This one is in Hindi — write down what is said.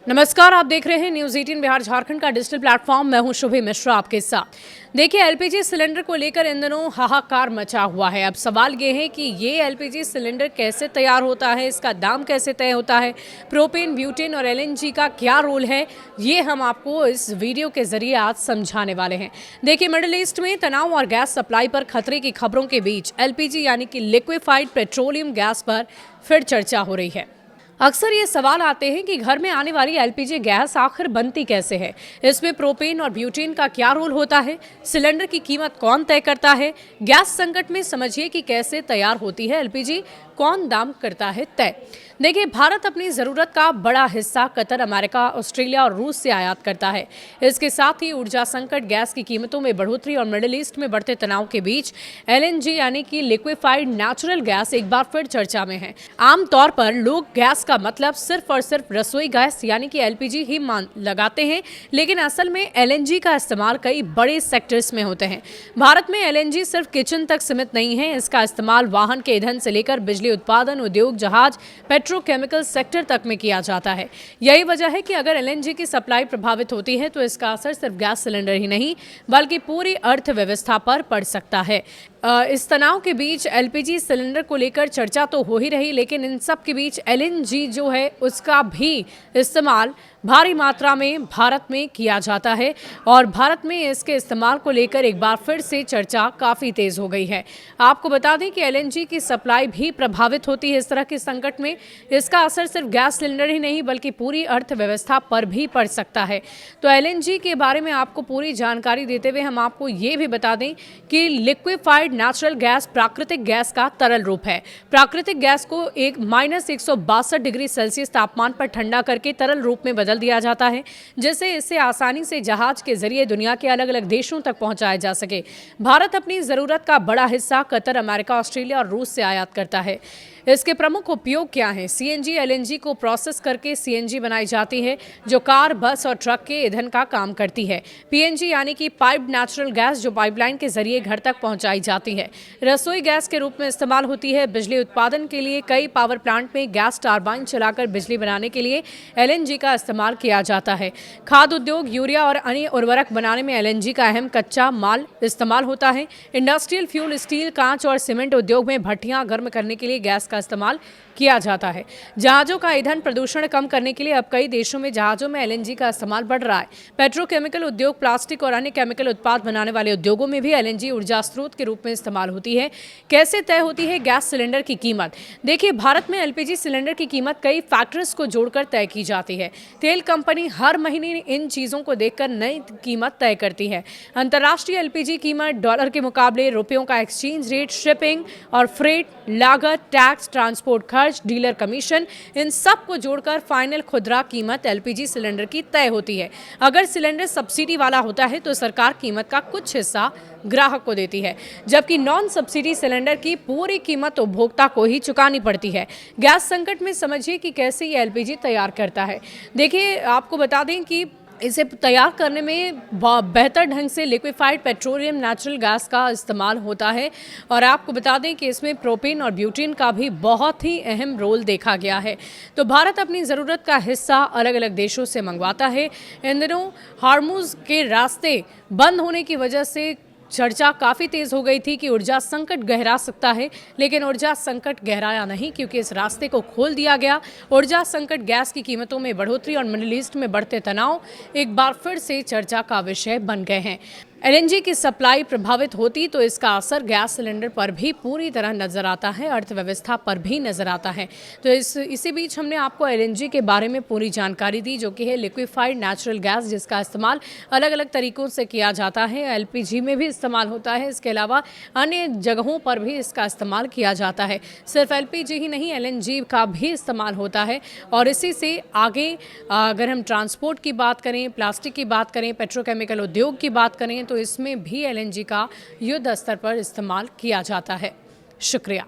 नमस्कार, आप देख रहे हैं न्यूज़ 18 बिहार झारखंड का डिजिटल प्लेटफॉर्म। मैं हूं शुभी मिश्रा आपके साथ। देखिए, एलपीजी सिलेंडर को लेकर इन दिनों हाहाकार मचा हुआ है। अब सवाल ये है कि ये एलपीजी सिलेंडर कैसे तैयार होता है, इसका दाम कैसे तय होता है, प्रोपेन, ब्यूटेन और एलएनजी का क्या रोल है, ये हम आपको इस वीडियो के जरिए आज समझाने वाले हैं। देखिए, मिडिल ईस्ट में तनाव और गैस सप्लाई पर खतरे की खबरों के बीच एलपीजी यानी कि लिक्विफाइड पेट्रोलियम गैस पर फिर चर्चा हो रही है। अक्सर ये सवाल आते हैं कि घर में आने वाली एलपीजी गैस आखिर बनती कैसे है, इसमें प्रोपेन और ब्यूटेन का क्या रोल होता है, सिलेंडर की कीमत कौन तय करता है, गैस संकट में समझिए कि कैसे तैयार होती है एलपीजी, कौन दाम करता है तय। देखिए, भारत अपनी ज़रूरत का बड़ा हिस्सा कतर, अमेरिका, ऑस्ट्रेलिया और रूस से आयात करता है। इसके साथ ही ऊर्जा संकट, गैस की कीमतों में बढ़ोतरी और मिडिल ईस्ट में बढ़ते तनाव के बीच एलएनजी यानी कि लिक्विफाइड नेचुरल गैस एक बार फिर चर्चा में है। आमतौर पर लोग गैस का मतलब सिर्फ और सिर्फ रसोई गैस यानी कि एलपीजी ही मान लगाते हैं, लेकिन असल में एलएनजी का इस्तेमाल कई बड़े सेक्टर्स में होते हैं। भारत में एलएनजी सिर्फ किचन तक सीमित नहीं है, इसका इस्तेमाल वाहन के ईंधन से लेकर बिजली उत्पादन, उद्योग, जहाज, पेट्रोकेमिकल सेक्टर तक में किया जाता है। यही वजह है कि अगर एलएनजी की सप्लाई प्रभावित होती है तो इसका असर सिर्फ गैस सिलेंडर ही नहीं बल्कि पूरी अर्थव्यवस्था पर पड़ सकता है। इस तनाव के बीच एलपीजी सिलेंडर को लेकर चर्चा तो हो ही रही, लेकिन इन सब के बीच एलएनजी जो है उसका भी इस्तेमाल भारी मात्रा में भारत में किया जाता है और भारत में इसके इस्तेमाल को लेकर एक बार फिर से चर्चा काफ़ी तेज़ हो गई है। आपको बता दें कि एलएनजी की सप्लाई भी प्रभावित होती है इस तरह के संकट में। इसका असर सिर्फ गैस सिलेंडर ही नहीं बल्कि पूरी अर्थव्यवस्था पर भी पड़ सकता है। तो एलएनजी के बारे में आपको पूरी जानकारी देते हुए हम आपको ये भी बता दें कि लिक्विफाइड नेचुरल गैस प्राकृतिक गैस का तरल रूप है। प्राकृतिक गैस को -162 डिग्री सेल्सियस तापमान पर ठंडा करके तरल रूप में बदल दिया जाता है, जिससे इसे आसानी से जहाज के जरिए दुनिया के अलग अलग देशों तक पहुंचाया जा सके। भारत अपनी जरूरत का बड़ा हिस्सा कतर, अमेरिका, ऑस्ट्रेलिया और रूस से आयात करता है। इसके प्रमुख उपयोग क्या हैं? सीएनजी एलएनजी को प्रोसेस करके सीएनजी बनाई जाती है जो कार, बस और ट्रक के ईंधन का काम करती है। पीएनजी यानी कि पाइप्ड नेचुरल गैस जो पाइपलाइन के जरिए घर तक पहुंचाई जाती है। रसोई गैस के रूप में इस्तेमाल होती है। बिजली उत्पादन के लिए कई पावर प्लांट में गैस टरबाइन चलाकर बिजली बनाने के लिए एलएनजी का इस्तेमाल किया जाता है। खाद्य उद्योग, यूरिया और अन्य उर्वरक बनाने में एलएनजी का अहम कच्चा माल इस्तेमाल होता है। इंडस्ट्रियल फ्यूल, स्टील, कांच और सीमेंट उद्योग में भट्टियां गर्म करने के लिए गैस का इस्तेमाल किया जाता है। जहाजों का ईंधन प्रदूषण कम करने के लिए अब कई देशों में जहाजों में एलएनजी का इस्तेमाल बढ़ रहा है। पेट्रोकेमिकल उद्योग, प्लास्टिक और अन्य केमिकल उत्पाद बनाने वाले उद्योगों में भी एलएनजी ऊर्जा स्रोत के रूप में इस्तेमाल होती है। कैसे तय होती है गैस सिलेंडर की कीमत? देखिए, भारत में एलपीजी सिलेंडर की कीमत कई फैक्टर्स को जोड़कर तय की जाती है। तेल कंपनी हर महीने इन चीजों को देखकर नई कीमत तय करती है। अंतर्राष्ट्रीय एलपीजी कीमत डॉलर के मुकाबले रुपयों का एक्सचेंज रेट, शिपिंग और फ्रेट लागत, टैक्स, ट्रांसपोर्ट खर्च, डीलर कमीशन, इन सब को जोड़कर फाइनल खुदरा कीमत एलपीजी सिलेंडर की तय होती है। अगर सिलेंडर सब्सिडी वाला होता है तो सरकार कीमत का कुछ हिस्सा ग्राहक को देती है, जबकि नॉन सब्सिडी सिलेंडर की पूरी कीमत उपभोक्ता को ही चुकानी पड़ती है। गैस संकट में समझिए कि कैसे ये एलपीजी तैयार करता है। देखिए, आपको बता दें कि इसे तैयार करने में बेहतर ढंग से लिक्विफाइड पेट्रोलियम नेचुरल गैस का इस्तेमाल होता है और आपको बता दें कि इसमें प्रोपेन और ब्यूटेन का भी बहुत ही अहम रोल देखा गया है। तो भारत अपनी ज़रूरत का हिस्सा अलग अलग देशों से मंगवाता है। इन दिनों हार्मुज के रास्ते बंद होने की वजह से चर्चा काफ़ी तेज़ हो गई थी कि ऊर्जा संकट गहरा सकता है, लेकिन ऊर्जा संकट गहराया नहीं क्योंकि इस रास्ते को खोल दिया गया। ऊर्जा संकट, गैस की कीमतों में बढ़ोतरी और मिडिल ईस्ट में बढ़ते तनाव एक बार फिर से चर्चा का विषय बन गए हैं। एलएनजी की सप्लाई प्रभावित होती तो इसका असर गैस सिलेंडर पर भी पूरी तरह नजर आता है, अर्थव्यवस्था पर भी नजर आता है। तो इसी बीच हमने आपको एलएनजी के बारे में पूरी जानकारी दी, जो कि है लिक्विफाइड नेचुरल गैस, जिसका इस्तेमाल अलग अलग तरीकों से किया जाता है। एलपीजी में भी इस्तेमाल होता है, इसके अलावा अन्य जगहों पर भी इसका इस्तेमाल किया जाता है। सिर्फ एलपीजी ही नहीं, एलएनजी का भी इस्तेमाल होता है। और इसी से आगे अगर हम ट्रांसपोर्ट की बात करें, प्लास्टिक की बात करें, पेट्रोकेमिकल उद्योग की बात करें तो इसमें भी एलएनजी का युद्ध स्तर पर इस्तेमाल किया जाता है। शुक्रिया।